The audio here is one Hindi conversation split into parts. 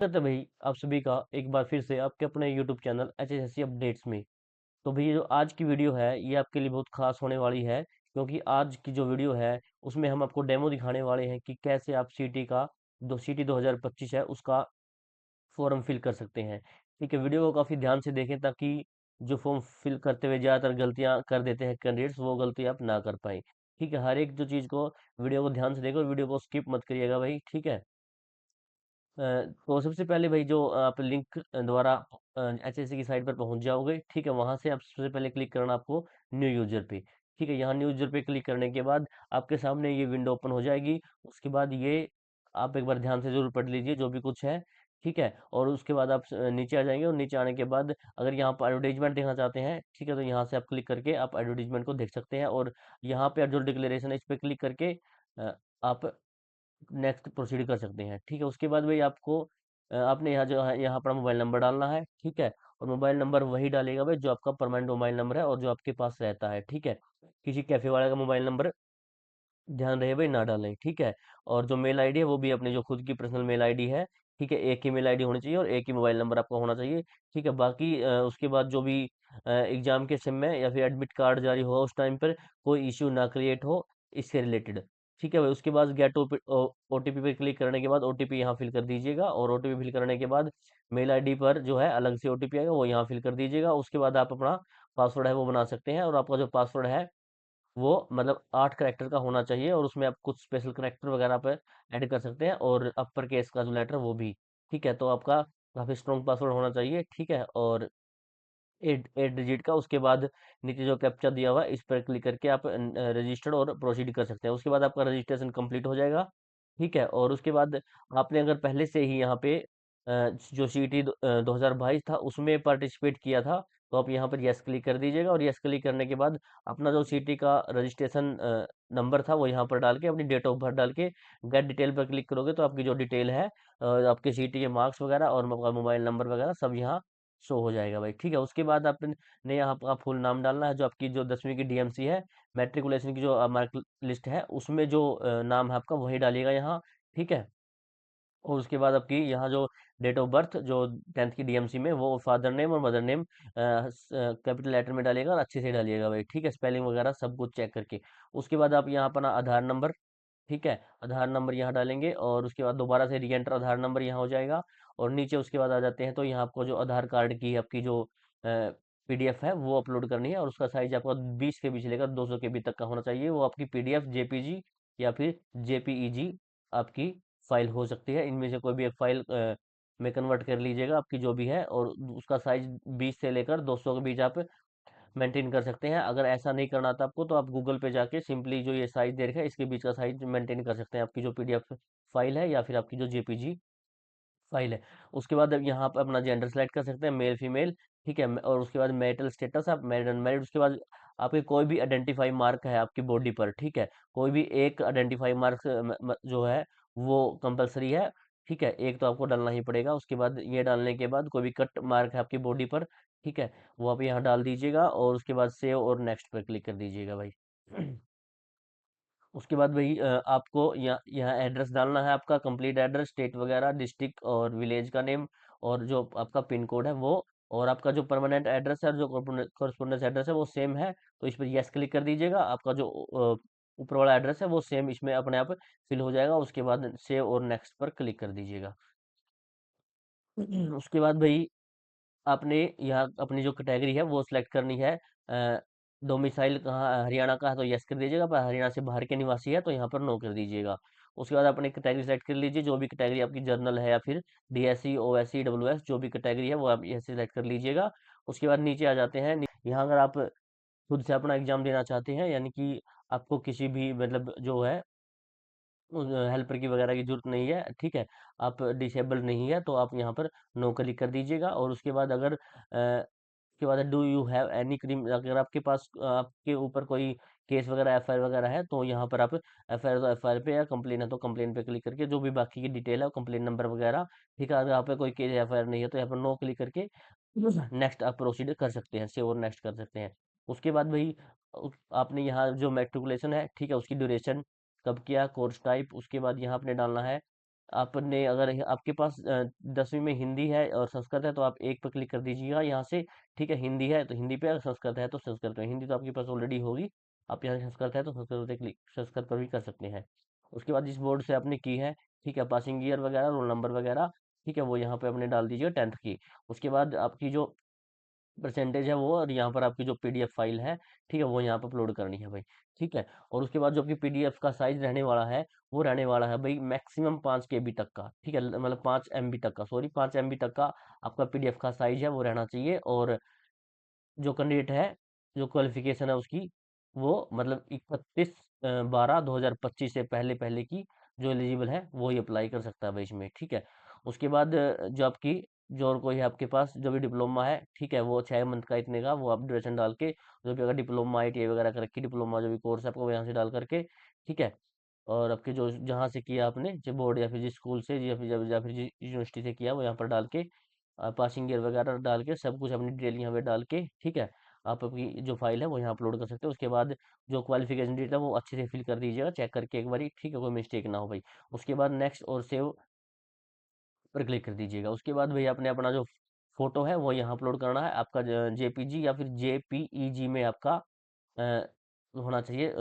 स्वागत है भाई आप सभी का एक बार फिर से आपके अपने यूट्यूब चैनल HSSC अपडेट्स में। तो भाई जो आज की वीडियो है ये आपके लिए बहुत खास होने वाली है, क्योंकि आज की जो वीडियो है उसमें हम आपको डेमो दिखाने वाले हैं कि कैसे आप सीटी का दो सीटी 2025 है उसका फॉर्म फिल कर सकते हैं। ठीक है, वीडियो को काफ़ी ध्यान से देखें ताकि जो फॉर्म फिल करते हुए ज़्यादातर गलतियां कर देते हैं कैंडिडेट्स, वो गलती आप ना कर पाए। ठीक है, हर एक जो चीज़ को वीडियो को ध्यान से देखो और वीडियो को स्किप मत करिएगा भाई। ठीक है। तो सबसे पहले भाई जो आप लिंक द्वारा HSC की साइट पर पहुंच जाओगे। ठीक है, वहां से आप सबसे पहले क्लिक करना आपको न्यू यूजर पे। ठीक है, यहाँ न्यू यूजर पे क्लिक करने के बाद आपके सामने ये विंडो ओपन हो जाएगी। उसके बाद ये आप एक बार ध्यान से जरूर पढ़ लीजिए जो भी कुछ है। ठीक है, और उसके बाद आप नीचे आ जाएंगे और नीचे आने के बाद अगर यहाँ पर एडवर्टीजमेंट देखना चाहते हैं, ठीक है, तो यहाँ से आप क्लिक करके आप एडवर्टीजमेंट को देख सकते हैं। और यहाँ पे जो डिक्लेरेशन है इस पे क्लिक करके आप नेक्स्ट प्रोसीड कर सकते हैं। ठीक है, उसके बाद भाई आपको आपने यहाँ जो है यहाँ पर मोबाइल नंबर डालना है। ठीक है, और मोबाइल नंबर वही डालेगा भाई जो आपका परमानेंट मोबाइल नंबर है और जो आपके पास रहता है। ठीक है, किसी कैफे वाले का मोबाइल नंबर ध्यान रहे भाई ना डालें। ठीक है, और जो मेल आईडी है वो भी अपनी जो खुद की पर्सनल मेल आईडी है। ठीक है, एक ही मेल आईडी होनी चाहिए और एक ही मोबाइल नंबर आपका होना चाहिए। ठीक है, बाकी उसके बाद जो भी एग्जाम के समय या फिर एडमिट कार्ड जारी हुआ उस टाइम पर कोई इश्यू ना क्रिएट हो इससे रिलेटेड। ठीक है भाई, उसके बाद गेट ओटीपी पे क्लिक करने के बाद ओटीपी यहाँ फिल कर दीजिएगा और ओटीपी फिल करने के बाद मेल आईडी पर जो है अलग से ओटीपी आएगा वो यहाँ फिल कर दीजिएगा। उसके बाद आप अपना पासवर्ड है वो बना सकते हैं और आपका जो पासवर्ड है वो मतलब 8 करैक्टर का होना चाहिए और उसमें आप कुछ स्पेशल करैक्टर वगैरह पर ऐड कर सकते हैं और अपर केस का जो लेटर वो भी। ठीक है, तो आपका काफ़ी स्ट्रॉन्ग पासवर्ड होना चाहिए। ठीक है, और 8 डिजिट का। उसके बाद नीचे जो कैप्चा दिया हुआ है इस पर क्लिक करके आप रजिस्टर्ड और प्रोसीड कर सकते हैं। उसके बाद आपका रजिस्ट्रेशन कंप्लीट हो जाएगा। ठीक है, और उसके बाद आपने अगर पहले से ही यहाँ पे जो CET 2022 था उसमें पार्टिसिपेट किया था तो आप यहाँ पर यस क्लिक कर दीजिएगा और यस क्लिक करने के बाद अपना जो CET का रजिस्ट्रेशन नंबर था वो यहाँ पर डाल के अपनी डेट ऑफ बर्थ डाल के गेट डिटेल पर क्लिक करोगे तो आपकी जो डिटेल है आपके CET के मार्क्स वगैरह और मोबाइल नंबर वगैरह सब यहाँ शो हो जाएगा भाई। ठीक है, उसके बाद आपने यहाँ आपका फुल नाम डालना है, जो आपकी जो 10वीं की DMC है, मैट्रिकुलेशन की जो मार्क लिस्ट है उसमें जो नाम है आपका वही डालिएगा यहाँ। ठीक है, और उसके बाद आपकी यहाँ जो डेट ऑफ बर्थ जो 10th की DMC में वो फादर नेम और मदर नेम कैपिटल लेटर में डालिएगा और अच्छे से डालिएगा भाई। ठीक है, स्पेलिंग वगैरह सब कुछ चेक करके। उसके बाद आप यहाँ अपना आधार नंबर, ठीक है, आधार नंबर यहाँ डालेंगे और उसके बाद दोबारा से री एंटर आधार नंबर यहाँ हो जाएगा। और नीचे उसके बाद आ जाते हैं तो यहाँ आपको जो आधार कार्ड की आपकी जो PDF है वो अपलोड करनी है और उसका साइज आपका 20 KB से लेकर 200 KB तक का होना चाहिए। वो आपकी PDF JPG या फिर JPEG आपकी फाइल हो सकती है, इनमें से कोई भी एक फाइल में कन्वर्ट कर लीजिएगा आपकी जो भी है। और उसका साइज 20 से लेकर 200 के बीच आप मेंटेन कर सकते हैं। अगर ऐसा नहीं करना था आपको तो आप गूगल पे जाके सिंपली जो ये साइज दे रखा है इसके बीच का साइज मेंटेन कर सकते हैं, आपकी जो PDF फाइल है या फिर आपकी जो JPG फाइल है। उसके बाद अब यहाँ पर अपना जेंडर सेलेक्ट कर सकते हैं, मेल फीमेल। ठीक है, और उसके बाद मैरिटल स्टेटस आप मैरिड अनमैरिड। उसके बाद आपके कोई भी आइडेंटिफाई मार्क है आपकी बॉडी पर। ठीक है, कोई भी एक आइडेंटिफाई मार्क जो है वो कंपलसरी है। ठीक है, एक तो आपको डालना ही पड़ेगा। उसके बाद ये डालने के बाद कोई भी कट मार्क है आपकी बॉडी पर, ठीक है, वो आप यहाँ डाल दीजिएगा और उसके बाद सेव और नेक्स्ट पर क्लिक कर दीजिएगा भाई। उसके बाद भाई आपको यहाँ एड्रेस डालना है, आपका कंप्लीट एड्रेस, स्टेट वगैरह, डिस्ट्रिक्ट और विलेज का नेम और जो आपका पिन कोड है वो। और आपका जो परमानेंट एड्रेस है और जो कॉरस्पॉन्डेंस एड्रेस है वो सेम है तो इस पर यस क्लिक कर दीजिएगा। आपका जो ऊपर वाला एड्रेस है वो सेम इसमें अपने आप फिल हो जाएगा। उसके बाद सेव और नेक्स्ट पर क्लिक कर दीजिएगा। उसके बाद भाई आपने यहाँ अपनी जो कैटेगरी है वो सिलेक्ट करनी है। डोमिसाइल कहाँ हरियाणा का है तो यस कर दीजिएगा, पर हरियाणा से बाहर के निवासी है तो यहाँ पर नो कर दीजिएगा। उसके बाद अपनी कैटेगरी सेलेक्ट कर लीजिए, जो भी कैटेगरी आपकी जर्नल है या फिर DSC OSC WS जो भी कैटेगरी है वो आप यहाँ से सेलेक्ट कर लीजिएगा। उसके बाद नीचे आ जाते हैं। यहाँ अगर आप खुद से अपना एग्जाम देना चाहते हैं यानी कि आपको किसी भी मतलब जो है हेल्पर की वगैरह की जरूरत नहीं है, ठीक है, आप डिसेबल नहीं है तो आप यहाँ पर नो क्लिक कर दीजिएगा। और उसके बाद अगर उसके बाद do you have any cream, अगर आपके पास आपके ऊपर कोई केस वगैरह FIR वगैरह है तो यहाँ पर आप FIR तो FIR पे या कंप्लेन है तो कंप्लेन पे क्लिक करके जो भी बाकी की डिटेल है कंप्लेन नंबर वगैरह, ठीक है, अगर आप पे कोई केस FIR नहीं है तो यहाँ पर नो क्लिक करके नेक्स्ट आप प्रोसीड कर सकते हैं, सेव और नेक्स्ट कर सकते हैं। उसके बाद भाई आपने यहाँ जो मेट्रिकुलेशन है, ठीक है, उसकी ड्यूरेशन कब किया, कोर्स टाइप, उसके बाद यहाँ आपने डालना है आपने अगर आपके पास 10वीं में हिंदी है और संस्कृत है तो आप एक पर क्लिक कर दीजिएगा यहाँ से। ठीक है, हिंदी है तो हिंदी पे, अगर संस्कृत है तो संस्कृत में। हिंदी तो आपके पास ऑलरेडी होगी, आप यहाँ संस्कृत है तो संस्कृत पे क्लिक, संस्कृत पर भी कर सकते हैं। उसके बाद जिस बोर्ड से आपने की है, ठीक है, पासिंग ईयर वगैरह, रोल नंबर वगैरह, ठीक है, वो यहाँ पे अपने डाल दीजिएगा 10th की। उसके बाद आपकी जो परसेंटेज है वो, और यहाँ पर आपकी जो पीडीएफ फाइल है, ठीक है, वो यहाँ पर अपलोड करनी है भाई। ठीक है, और उसके बाद जो आपकी पीडीएफ का साइज रहने वाला है, वो रहने वाला है भाई मैक्सिमम 5 KB तक का। ठीक है, मतलब 5 MB तक का, सॉरी 5 MB तक का आपका पीडीएफ का साइज है वो रहना चाहिए। और जो कैंडिडेट है, जो क्वालिफिकेशन है उसकी, वो मतलब 31/12/2025 से पहले पहले की जो एलिजिबल है वो ही अप्लाई कर सकता है भाई इसमें। ठीक है, उसके बाद जो आपकी, जो और कोई है आपके पास जो भी डिप्लोमा है, ठीक है, वो 6 मंथ का इतने का, वो आप ड्यूरेशन डाल के, जो भी अगर डिप्लोमा ITI वगैरह कर रखी, डिप्लोमा जो भी कोर्स है आपको वो यहाँ से डाल करके, ठीक है, और आपके जो जहाँ से किया आपने, जो बोर्ड या फिर जिस स्कूल से या फिर जिस यूनिवर्सिटी से किया, वो यहाँ पर डाल के, पासिंग ईयर वगैरह डाल के, सब कुछ अपनी डिटेल यहाँ पे डाल के, ठीक है, आप अपनी जो फाइल है वो यहाँ अपलोड कर सकते हो। उसके बाद जो क्वालिफिकेशन डेटा है वो अच्छे से फिल कर दीजिएगा, चेक करके एक बारी, ठीक है, कोई मिस्टेक ना हो भाई। उसके बाद नेक्स्ट और सेव पर क्लिक कर दीजिएगा। उसके बाद भाई आपने अपना जो फोटो है वो यहाँ अपलोड करना है, आपका JPG या फिर JPEG में आपका होना चाहिए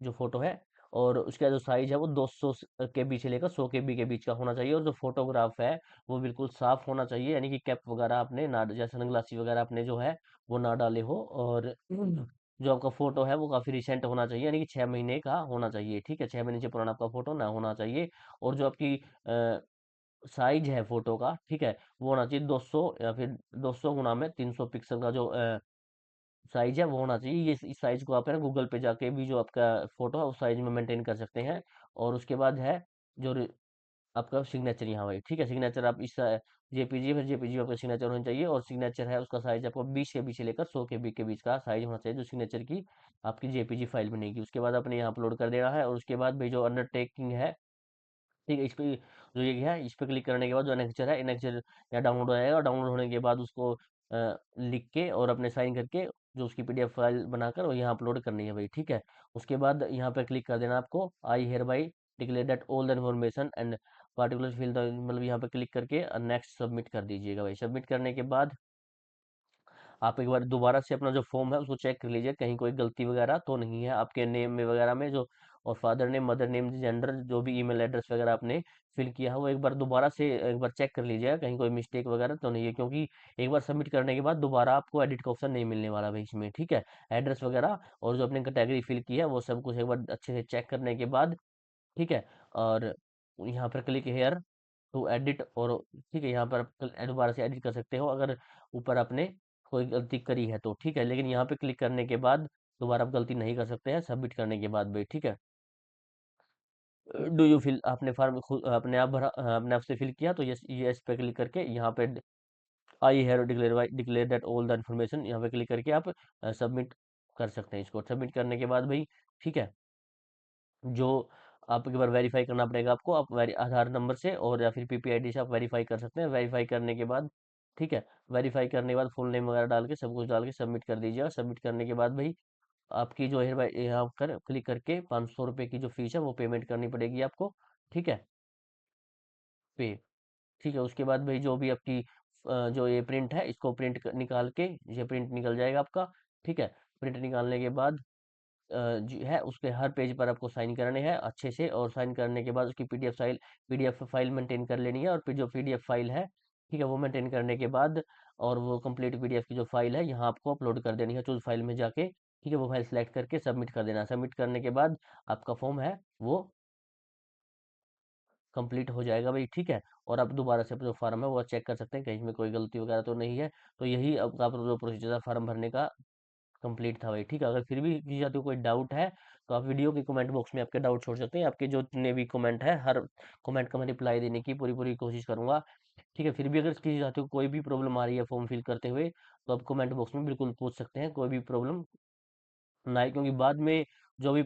जो फोटो है। और उसका जो साइज है वो 200 KB से लेकर 100 KB के बीच का होना चाहिए। और जो फोटोग्राफ है वो बिल्कुल साफ होना चाहिए, यानी कि कैप वगैरह आपने ना, जैसे सनग्लासी वगैरह आपने जो है वो ना डाले हो। और जो आपका फोटो है वो काफी रिसेंट होना चाहिए, यानी कि 6 महीने का होना चाहिए। ठीक है, 6 महीने से पुराना आपका फोटो ना होना चाहिए। और जो आपकी साइज है फोटो का, ठीक है, वो होना चाहिए 200 या फिर 200 गुना में 300 पिक्सल का जो साइज है वो होना चाहिए। ये इस साइज को आप है ना गूगल पे जाके भी जो आपका फोटो है उस साइज में मेंटेन कर सकते हैं। और उसके बाद है जो आपका सिग्नेचर यहाँ भाई। ठीक है, सिग्नेचर आप इस JPG, फिर JPG आपका सिग्नेचर होना चाहिए। और सिग्नेचर है उसका साइज आपको 20 KB से लेकर 100 KB के बीच का साइज होना चाहिए, जो सिग्नेचर की आपकी JPG फाइल बनेगी। उसके बाद आपने यहाँ अपलोड कर देना है। और उसके बाद भाई जो अंडरटेकिंग है, ठीक है, इस पे जो ये है, इस पे क्लिक करने के बाद जो एनेक्चर है, एनेक्चर या डाउनलोड हो जाएगा। डाउनलोड होने के बाद उसको लिख के और अपने साइन करके जो उसकी PDF फाइल बनाकर वो यहाँ अपलोड करनी है भाई। ठीक है, उसके बाद यहाँ पे क्लिक कर देना आपको, I hereby declare that all the information and particular fill the, मतलब यहाँ पे क्लिक करके नेक्स्ट सबमिट कर दीजिएगा भाई। सबमिट करने के बाद आप एक बार दोबारा से अपना जो फॉर्म है उसको चेक कर लीजिए, कहीं कोई गलती वगैरह तो नहीं है आपके नेम में वगैरह में जो, और father name, mother name, gender, जो भी ईमेल एड्रेस वगैरह आपने फिल किया है वो एक बार दोबारा से एक बार चेक कर लीजिएगा, कहीं कोई मिस्टेक वगैरह तो नहीं है। क्योंकि एक बार सबमिट करने के बाद दोबारा आपको एडिट का ऑप्शन नहीं मिलने वाला भाई इसमें। ठीक है, एड्रेस वगैरह और जो आपने कैटेगरी फिल की है वो सब कुछ एक बार अच्छे से चेक करने के बाद, ठीक है, और यहाँ पर क्लिक हेयर टू एडिट, और ठीक है, यहाँ पर आप दोबारा से एडिट कर सकते हो अगर ऊपर आपने कोई गलती करी है तो। ठीक है, लेकिन यहाँ पे क्लिक करने के बाद दोबारा आप गलती नहीं कर सकते हैं सबमिट करने के बाद भी। ठीक है, डू यू फिल, आपने फॉर्म खुद अपने आप भरा, अपने आप से फिल किया तो यस पे क्लिक करके यहाँ पे I have declare that all the information, यहाँ पे क्लिक करके आप सबमिट कर सकते हैं इसको। सबमिट करने के बाद भाई, ठीक है, जो आप एक बार वेरीफाई करना पड़ेगा आपको, आप आधार नंबर से और या फिर PPID से आप वेरीफाई कर सकते हैं। वेरीफाई करने के बाद, ठीक है, वेरीफाई करने के बाद फुल नेम वगैरह डाल के सब कुछ डाल के सबमिट कर दीजिएगा। सबमिट करने के बाद भाई आपकी जो है भाई यहाँ कर क्लिक करके 500 रुपये की जो फीस है वो पेमेंट करनी पड़ेगी आपको। ठीक है, पे, ठीक है, उसके बाद भाई जो भी आपकी जो ये प्रिंट है इसको निकाल के, ये प्रिंट निकल जाएगा आपका। ठीक है, प्रिंट निकालने के बाद जो है उसके हर पेज पर आपको साइन करने हैं अच्छे से। और साइन करने के बाद उसकी पीडीएफ फाइल मेंटेन कर लेनी है। और फिर जो पीडीएफ फाइल है, ठीक है, वो मेंटेन करने के बाद और वो कंप्लीट पीडीएफ की जो फाइल है यहाँ आपको अपलोड कर देनी है चूज फाइल में जाके। ठीक है, वो फाइल सेलेक्ट करके सबमिट कर देना। सबमिट करने के बाद आपका फॉर्म है वो कंप्लीट हो जाएगा भाई। ठीक है, और आप दोबारा से जो फॉर्म है वो चेक कर सकते हैं कहीं में कोई गलती वगैरह तो नहीं है। तो यही आपका जो प्रोसीजर है फॉर्म भरने का कंप्लीट था भाई। ठीक है, अगर फिर भी किसी जाति को कोई डाउट है तो आप वीडियो के कमेंट बॉक्स में आपके डाउट छोड़ सकते हैं। आपके जो जितने भी कमेंट है हर कमेंट का मैं रिप्लाई देने की पूरी पूरी कोशिश करूंगा। ठीक है, फिर भी अगर किसी जाति को कोई भी प्रॉब्लम आ रही है फॉर्म फिल करते हुए तो आप कमेंट बॉक्स में बिल्कुल पूछ सकते हैं, कोई भी प्रॉब्लम ना है। क्योंकि बाद में जो भी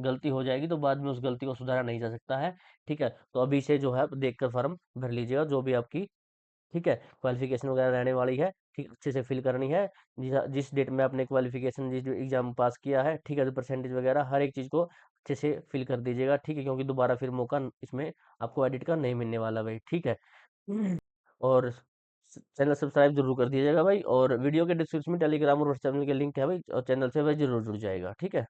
गलती हो जाएगी तो बाद में उस गलती को सुधारा नहीं जा सकता है। ठीक है, तो अभी से जो है आप देख कर फॉर्म भर लीजिएगा जो भी आपकी, ठीक है, क्वालिफिकेशन वगैरह रहने वाली है। ठीक अच्छे से फिल करनी है। जिस डेट में आपने क्वालिफिकेशन जिस एग्जाम पास किया है, ठीक है, तो परसेंटेज वगैरह हर एक चीज़ को अच्छे से फिल कर दीजिएगा, ठीक है, क्योंकि दोबारा फिर मौका इसमें आपको एडिट का नहीं मिलने वाला भाई, ठीक है। और चैनल सब्सक्राइब जरूर कर दीजिएगा भाई, और वीडियो के डिस्क्रिप्शन में टेलीग्राम और व्हाट्सएप के लिंक है भाई, और चैनल से भाई जरूर जुड़ जाएगा, ठीक है।